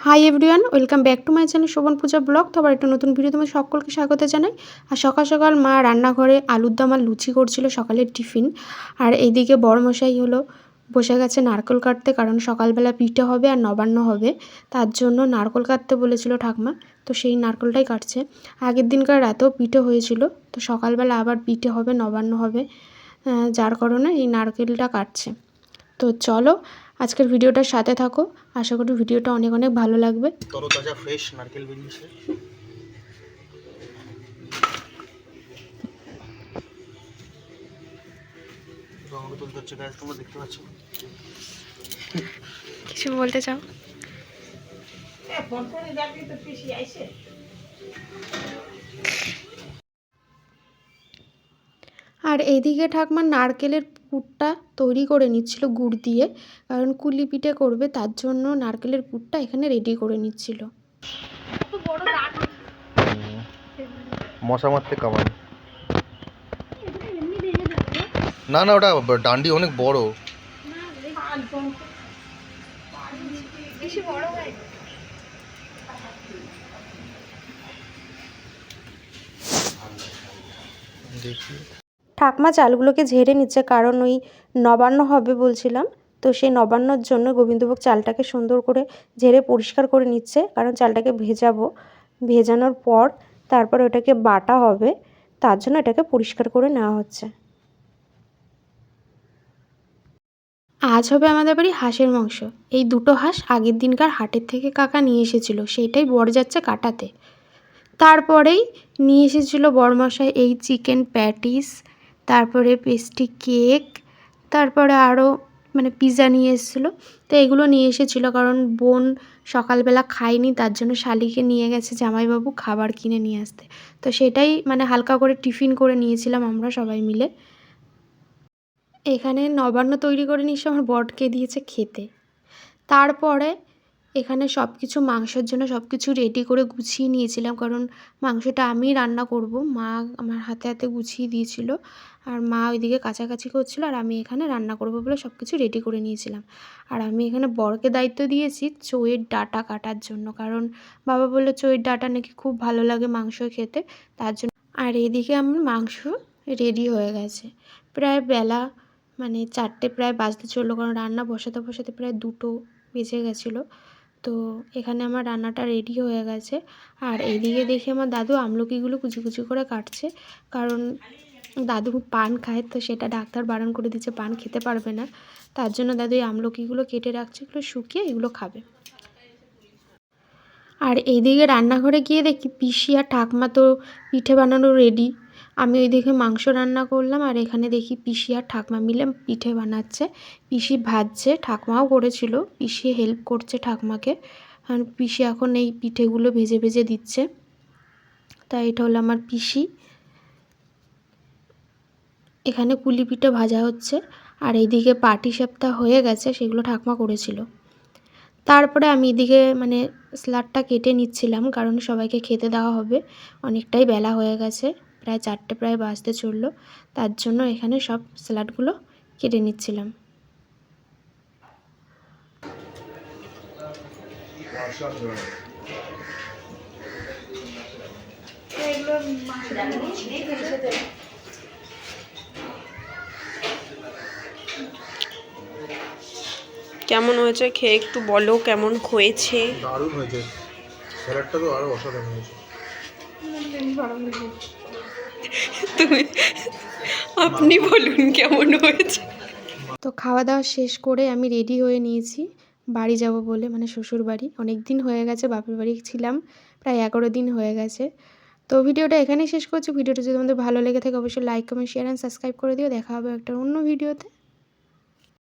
High everyone, welcome back to my channel Shobhan Puja blog. তো আবার একটা নতুন ভিডিও তোমার সকলকে স্বাগত জানাই। আর সকাল সকাল মা রান্নাঘরে আলুর দম আর লুচি করছিল সকালের টিফিন। আর এইদিকে বড়মশাই হলো বসে গেছে নারকেল কাটতে, কারণ সকালবেলা পিঠে হবে আর নবান্ন হবে, তার জন্য নারকেল কাটতে বলেছিল ঠাকমা। তো সেই নারকেলটাই কাটছে। আগের দিনকার রাতেও পিঠে হয়েছিল, তো সকালবেলা আবার পিঠে হবে, নবান্ন হবে, যার কারণে এই নারকেলটা কাটছে। তো চলো আজকের ভিডিওটার সাথে থাকো, আশা করি ভিডিওটা অনেক অনেক ভালো লাগবে। তরতাজা ফ্রেশ নারকেল বেরিয়েছে। রঙ তুলতে হচ্ছে গাছ, তোমরা দেখতে পাচ্ছ। কিছু বলতে চাও? আর এইদিকে ঠাকমা নারকেলের পুরটা তৈরি করে নিচ্ছিল গুড় দিয়ে, কারণ কুলি পিঠে করবে, তার জন্য নারকেলের পুরটা এখানে রেডি করে নিচ্ছিল। মশা মারতে কামান না না, ওটা ডান্ডি অনেক বড়। দেখি ঠাকমা চালগুলোকে ঝেড়ে নিচ্ছে, কারণ ওই নবান্ন হবে বলছিলাম, তো সেই নবান্নর জন্য গোবিন্দভোগ চালটাকে সুন্দর করে ঝেড়ে পরিষ্কার করে নিচ্ছে, কারণ চালটাকে ভেজাবো, ভেজানোর পর তারপর ওটাকে বাটা হবে, তার জন্য এটাকে পরিষ্কার করে নেওয়া হচ্ছে। আজ হবে আমাদের বাড়ি হাঁসের মাংস। এই দুটো হাঁস আগের দিনকার হাটের থেকে কাকা নিয়ে এসেছিল, সেইটাই বর যাচ্ছে কাটাতে। তারপরেই নিয়ে এসেছিলো বরমশাই এই চিকেন প্যাটিস, তারপরে পেস্ট্রি কেক, তারপরে আরও মানে পিৎজা নিয়ে এসেছিলো। তো এগুলো নিয়ে এসেছিলো কারণ বোন সকালবেলা খায়নি, তার জন্য শালিকে নিয়ে গেছে জামাইবাবু খাবার কিনে নিয়ে আসতে। তো সেটাই মানে হালকা করে টিফিন করে নিয়েছিলাম আমরা সবাই মিলে। এখানে নবান্ন তৈরি করে নিয়েছে, আমার বরকে দিয়েছে খেতে। তারপরে এখানে সব কিছু মাংসের জন্য সব কিছু রেডি করে গুছিয়ে নিয়েছিলাম, কারণ মাংসটা আমি রান্না করব। মা আমার হাতে হাতে গুছিয়ে দিয়েছিল, আর মা ওইদিকে কাছাকাছি করছিল, আর আমি এখানে রান্না করব বলে সব কিছু রেডি করে নিয়েছিলাম। আর আমি এখানে বরকে দায়িত্ব দিয়েছি চইয়ের ডাঁটা কাটার জন্য, কারণ বাবা বললো চইয়ের ডাঁটা নাকি খুব ভালো লাগে মাংস খেতে, তার জন্য। আর এদিকে আমার মাংস রেডি হয়ে গেছে। প্রায় বেলা মানে 4টে প্রায় বাজতে চললো, কারণ রান্না বসাতে বসাতে প্রায় 2টো বেজে গেছিলো। তো এখানে আমার রান্নাটা রেডি হয়ে গেছে। আর এইদিকে দেখি আমার দাদু আমলকিগুলো কুচি কুচি করে কাটছে, কারণ দাদু পান খায়, তো সেটা ডাক্তার বারণ করে দিচ্ছে, পান খেতে পারবে না, তার জন্য দাদু এই আমলকিগুলো কেটে রাখছে, এগুলো শুকিয়ে এগুলো খাবে। আর এইদিকে রান্নাঘরে গিয়ে দেখি পিসি আর ঠাকমা তো পিঠে বানানো রেডি। আমি ওইদিকে মাংস রান্না করলাম, আর এখানে দেখি পিসি আর ঠাকমা মিলে পিঠে বানাচ্ছে। পিসি ভাজছে, ঠাকমাও করেছিল, পিসি হেল্প করছে ঠাকমাকে। আর পিসি এখন এই পিঠেগুলো ভেজে ভেজে দিচ্ছে। তাই এটা হলো আমার পিসি। এখানে কুলি পিঠে ভাজা হচ্ছে, আর এইদিকে পাটিসাপটা হয়ে গেছে, সেগুলো ঠাকমা করেছিল। তারপরে আমি এদিকে মানে স্যালাডটা কেটে নিচ্ছিলাম, কারণ সবাইকে খেতে দেওয়া হবে, অনেকটাই বেলা হয়ে গেছে, প্রায় 4টে প্রায় বাজতে চললো, তার জন্য এখানে সব স্যালাডগুলো কেটে নিচ্ছিলাম। কেমন হয়েছে খেয়ে একটু বলো, কেমন হয়েছে? দারুণ হয়েছে, স্যালাডটা তো আরো অসাধারণ হয়েছে। তুমি আপনি বলুন কেমন হয়েছে। তো খাওয়া দাওয়া শেষ করে আমি রেডি হয়ে নিয়েছি বাড়ি যাব বলে, মানে শ্বশুর বাড়ি। অনেক দিন হয়ে গেছে, বাপের বাড়ি ছিলাম, প্রায় 11 দিন হয়ে গেছে। তো ভিডিওটা এখানেই শেষ করছি। ভিডিওটা যদি তোমাদের ভালো লেগে থাকে অবশ্যই like comment share and subscribe করে দিও। দেখা হবে একটা অন্য ভিডিওতে।